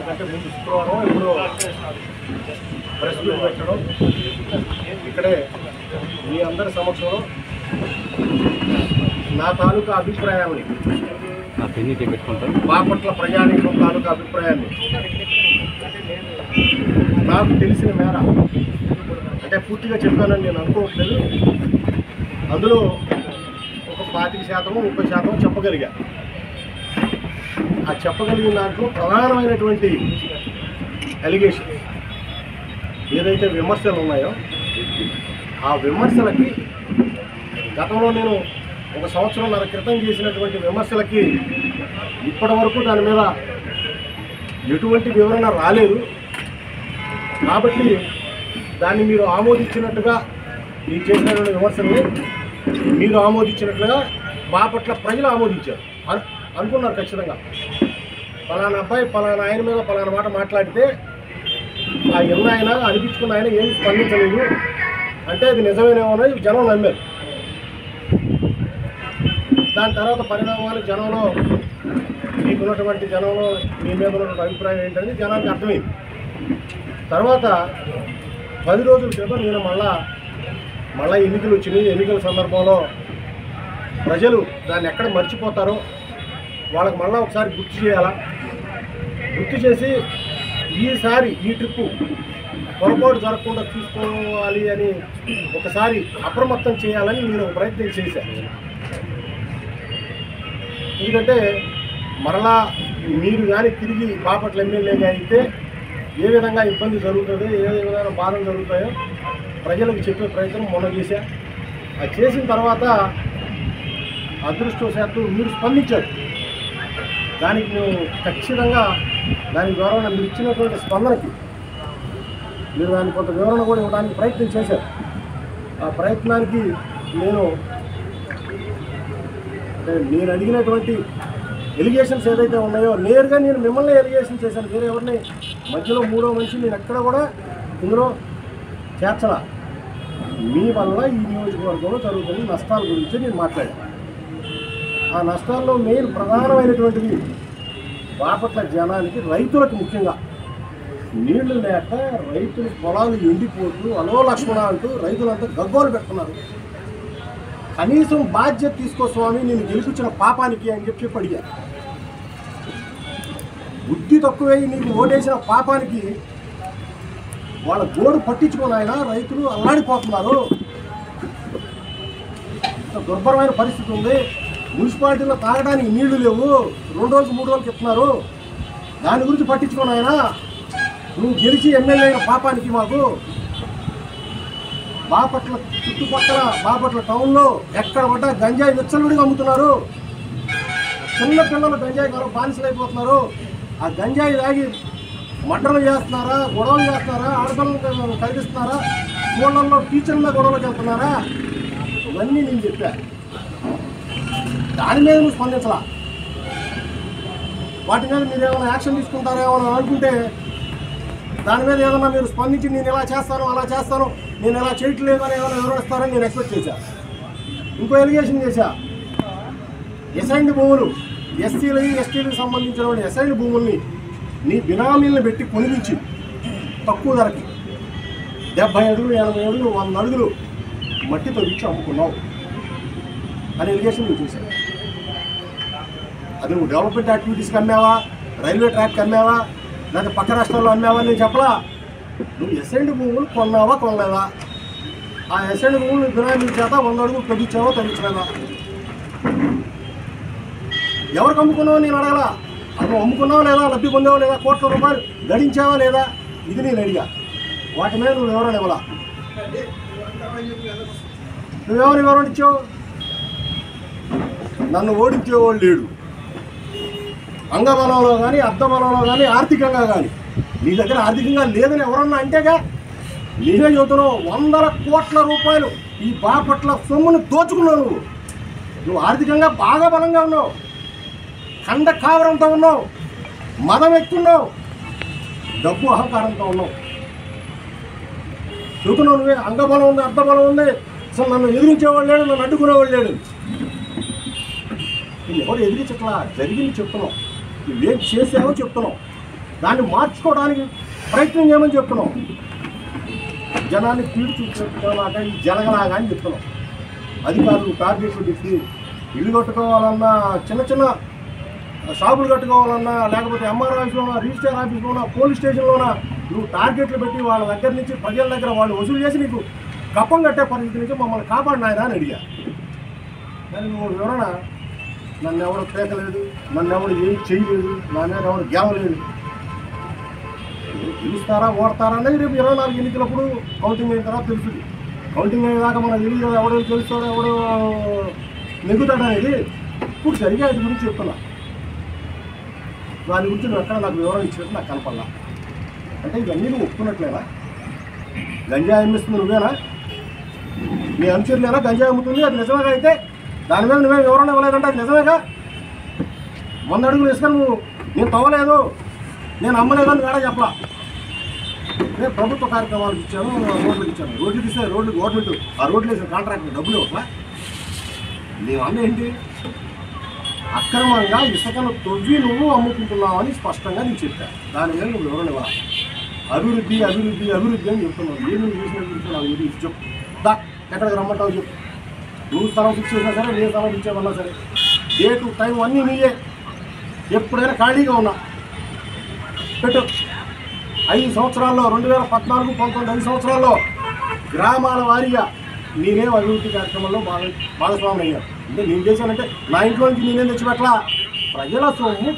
అంతకంటే ముందు శుక్రవారం ఎప్పుడో ప్రెస్ మీట్ పెట్టడం ఇక్కడే మీ అందరి సమక్షంలో నా తాలూకా అభిప్రాయాన్ని బాపట్ల ప్రజానీకం తాలూకా అభిప్రాయాన్ని నాకు తెలిసిన మేర అంటే పూర్తిగా చెప్పానని నేను అనుకోవట్లేదు. అందులో ఒక 25% 30% చెప్పగలిగా. ఆ చెప్పగలిగిన దాంట్లో ప్రధానమైనటువంటి అలిగేషన్ ఏదైతే విమర్శలు ఉన్నాయో ఆ విమర్శలకి గతంలో నేను 1 సంవత్సరంన్నర క్రితం చేసినటువంటి విమర్శలకి ఇప్పటి వరకు దాని మీద ఎటువంటి వివరణ రాలేదు. కాబట్టి దాన్ని మీరు ఆమోదించినట్టుగా నేను చేసినటువంటి విమర్శల్ని మీరు ఆమోదించినట్లుగా బాపట్ల ప్రజలు ఆమోదించారు అనుకున్నారు. ఖచ్చితంగా పలానా అబ్బాయి పలానా ఆయన మీద పలానా మాట మాట్లాడితే ఆ ఎన్న ఆయన అనిపించుకున్న ఆయన ఏం స్పందించలేదు అంటే అది నిజమేనేమో జనం నమ్మారు. దాని తర్వాత పరిణామాలు జనంలో మీకున్నటువంటి జనంలో మీ మీద ఉన్నటువంటి అభిప్రాయం ఏంటనేది జనానికి అర్థమైంది. తర్వాత 10 రోజుల క్రితం నేను మళ్ళా ఎన్నికలు వచ్చినాయి. ఎన్నికల సందర్భంలో ప్రజలు దాన్ని ఎక్కడ మర్చిపోతారో వాళ్ళకి మళ్ళీ ఒకసారి గుర్తు చేయాలా, గుర్తు చేసి ఈసారి ఈ ట్రిప్పు పొరపాటు జరగకుండా చూసుకోవాలి అని ఒకసారి అప్రమత్తం చేయాలని నేను ఒక ప్రయత్నం చేశాను. ఎందుకంటే మరలా మీరు కానీ తిరిగి బాపట్ల ఎమ్మెల్యేగా అయితే ఏ విధంగా ఇబ్బంది జరుగుతుందో ఏ విధంగా బాధలు జరుగుతాయో ప్రజలకు చెప్పే ప్రయత్నం మొన్న చేశా. అది చేసిన తర్వాత అదృష్టవశాత్తు మీరు స్పందించారు. దానికి మేము ఖచ్చితంగా దాని ద్వారా మీరు ఇచ్చినటువంటి స్పందనకి మీరు దానికి కొంత వివరణ కూడా ఇవ్వడానికి ప్రయత్నం చేశారు. ఆ ప్రయత్నానికి నేను అడిగినటువంటి ఎలిగేషన్స్ ఏదైతే ఉన్నాయో నేరుగా నేను మిమ్మల్ని ఎలిగేషన్ చేశాను. వేరే ఎవరిని మధ్యలో మూడో మనిషి నేను ఎక్కడ కూడా ఇందులో చేర్చలా. మీ వల్ల ఈ నియోజకవర్గంలో జరుగుతున్న నష్టాల గురించి నేను మాట్లాడాను. ఆ నష్టాల్లో మెయిన్ ప్రధానమైనటువంటిది బాపట్ల జనానికి, రైతులకు ముఖ్యంగా నీళ్లు లేక రైతులు పొలాలు ఎండిపోతూ అలో లక్ష్మణ అంటూ రైతులంతా గగ్గోలు పెడుతున్నారు. కనీసం బాధ్యత తీసుకో స్వామి నేను గెలిపించిన పాపానికి అని చెప్పి అడిగారు. బుద్ధి తక్కువై నీకు ఓటేసిన పాపానికి వాళ్ళ గోడు పట్టించుకొని ఆయన రైతులు అల్లాడిపోతున్నారు. దుర్భరమైన పరిస్థితి ఉంది. మున్సిపాలిటీలో తాగడానికి నీళ్లు లేవు, 2 రోజులు 3 రోజులకి ఇస్తున్నారు. దాని గురించి పట్టించుకొని ఆయన నువ్వు గెలిచి ఎమ్మెల్యే అయిన పాపానికి మాకు బాపట్ల చుట్టుపక్కల బాపట్ల టౌన్లో ఎక్కడ పడ్డా గంజాయి విచ్చలవిడిగా అమ్ముతున్నారు. చిన్న పిల్లలు గంజాయి బానిసలు అయిపోతున్నారు. ఆ గంజాయి తాగి మర్డర్లు చేస్తున్నారా, గొడవలు చేస్తున్నారా, ఆడపిల్లలను కలిగిస్తున్నారా, స్కూళ్ళల్లో టీచర్ల గొడవలకు వెళ్తున్నారా, ఇవన్నీ నేను చెప్పా. దాని మీద నువ్వు స్పందించలా. వాటి మీద మీరు ఏమైనా యాక్షన్ తీసుకుంటారేమో అని అనుకుంటే దాని మీద ఏదన్నా మీరు స్పందించి నేను ఇలా చేస్తాను అలా చేస్తాను నేను ఇలా చేయట్లేదు అని ఏమైనా వివరిస్తారని నేను ఎక్స్పెక్ట్ చేశా. ఇంకో ఎలిగేషన్ చేశా. ఎస్ఐండ్ భూములు ఎస్టీలకు సంబంధించినటువంటి ఎస్ఐండ్ భూముల్ని నీ బినామీలను పెట్టి కొనిపించి తక్కువ ధరకి 70 అడుగులు 80 అడుగులు 100 అడుగులు మట్టితో ఇచ్చి అమ్ముకున్నావు అని ఎలిగేషన్ నువ్వు చూశాను. అది నువ్వు డెవలప్మెంట్ యాక్టివిటీస్కి అమ్మావా, రైల్వే ట్రాక్కి అమ్మావా, లేదా పక్క రాష్ట్రాల్లో అమ్మావా నేను చెప్పలా. నువ్వు ఎస్ఐండ్ భూములు కొన్నావా కొనలేదా, ఆ ఎస్ఐండ్ భూములు బినామీల చేత 100 అడుగులు తగ్గించావా తగ్గించలేదా, ఎవరికి అమ్ముకున్నావో నేను అడగలా. నువ్వు అమ్ముకున్నావా లేదా, లబ్ధి పొందావా లేదా, కోట్ల రూపాయలు గడించావా లేదా, ఇది నేను అడిగా. వాటి మీద నువ్వు వివరణ ఇవ్వాలా. నువ్వెవరు వివరణ ఇచ్చావు? నన్ను ఓడించేవాళ్ళు లేడు. అంగబలంలో కానీ అర్థబలంలో కానీ ఆర్థికంగా కానీ నీ దగ్గర ఆర్థికంగా లేదని ఎవరన్నా అంటేగా నీవే చెబుతున్నావు. 100 కోట్ల రూపాయలు ఈ బాపట్ల సొమ్మును దోచుకున్నావు. నువ్వు ఆర్థికంగా బాగా బలంగా ఉన్నావు, ఖండ కావరంతో ఉన్నావు, మదం ఎక్కున్నావు, డబ్బు అహంకారంతో ఉన్నావు. చెబుతున్నావు నువ్వే అంగబలం ఉంది అర్థబలం ఉంది, అసలు నన్ను ఎదిరించేవాళ్ళు లేడు, నన్ను అడ్డుకునేవాళ్ళు లేడు. నేను ఎవరు ఎదిరించట్లా, జరిగింది చెప్తున్నావు, నువ్వేం చేసావో చెప్తున్నావు. దాన్ని మార్చుకోవడానికి ప్రయత్నం చేయమని చెప్తున్నాం. జనాన్ని పీడు చూపించలాగా ఈ జరగలాగా అని చెప్తున్నాం. అధికారులు టార్గెట్లు పెట్టి ఇల్లు కట్టుకోవాలన్నా, చిన్న చిన్న షాపులు కట్టుకోవాలన్నా, లేకపోతే ఎంఆర్ ఆఫీస్లోనా, రిజిస్టర్ ఆఫీస్లోనా, పోలీస్ స్టేషన్లోనా నువ్వు టార్గెట్లు పెట్టి వాళ్ళ దగ్గర నుంచి, ప్రజల దగ్గర వాళ్ళు వసూలు చేసి నీకు కప్పం కట్టే పరిస్థితి నుంచి మమ్మల్ని కాపాడినాయన అని అడిగా. కానీ నువ్వు వివరణ, నన్ను ఎవరు పేకలేదు, నన్ను ఎవరు ఏం చేయలేదు, నా మీద ఎవరు గెలవలేదు. గెలుస్తారా ఓడతారా అనేది రేపు 24 ఎన్నికలప్పుడు కౌంటింగ్ అయిన తర్వాత తెలుస్తుంది. కౌంటింగ్ అయ్యేదాకా మనకు తెలియదు ఎవడో గెలుస్తాడో ఎవడో నెగ్గుతాడు అనేది. ఇప్పుడు సరిగా అది గురించి చెప్తున్నా. దాని గురించి నువ్వు ఎక్కడ నాకు వివరణ ఇచ్చినట్టు నాకు కనపడలా. అంటే ఇవన్నీ నువ్వు ఒప్పుకున్నట్లేనా? గంజాయి అమ్మిస్తుంది నువ్వేనా? నీ అనుచరులేనా గంజాయి అమ్ముతుంది? అది నిజమేగా అయితే దాని మీద నువ్వే వివరణ ఇవ్వలేదంటే అది నిజమేగా? 100 అడుగులు ఇసుక నువ్వు నేను తవ్వలేదు, నేను అమ్మలేదు అని కూడా చెప్పలా. నేను ప్రభుత్వ కార్యక్రమాలకు ఇచ్చాను, రోడ్లకు ఇచ్చాను. రోడ్లకు ఇస్తే రోడ్లు గవర్నమెంట్ ఆ రోడ్లు వేసిన కాంట్రాక్టర్ డబ్బులు ఇవ్వట్లా. నేను అన్న ఏంటి, అక్రమంగా ఇసుకను తవ్వి నువ్వు అమ్ముకుంటున్నావు అని స్పష్టంగా నేను చెప్పాను. దాని మీద నువ్వు వివరణ ఇవ్వాలి. అభివృద్ధి అభివృద్ధి అభివృద్ధి అని చెప్తున్నావు. ఏం నువ్వు చేసిన గురించి నాకు గురించి చెప్పు. దా ఎక్కడికి రమ్మంటావు చెప్పు. నువ్వు స్థలం ఫిక్స్ చేసినా సరే, నేను స్థలం ఫిక్స్ చేయమన్నా సరే, డేటు టైం అన్నీ నీయే. ఎప్పుడైనా ఖాళీగా ఉన్నా పెట్టు. 5 సంవత్సరాల్లో 2014, 19 5 సంవత్సరాల్లో గ్రామాల వారీగా నేనేం అభివృద్ధి కార్యక్రమంలో భాగస్వామి అయ్యాను. అంటే నేను చేశానంటే నా ఇంట్లో నుంచి నేనేం తెచ్చిపెట్టలా. ప్రజల సొమ్ము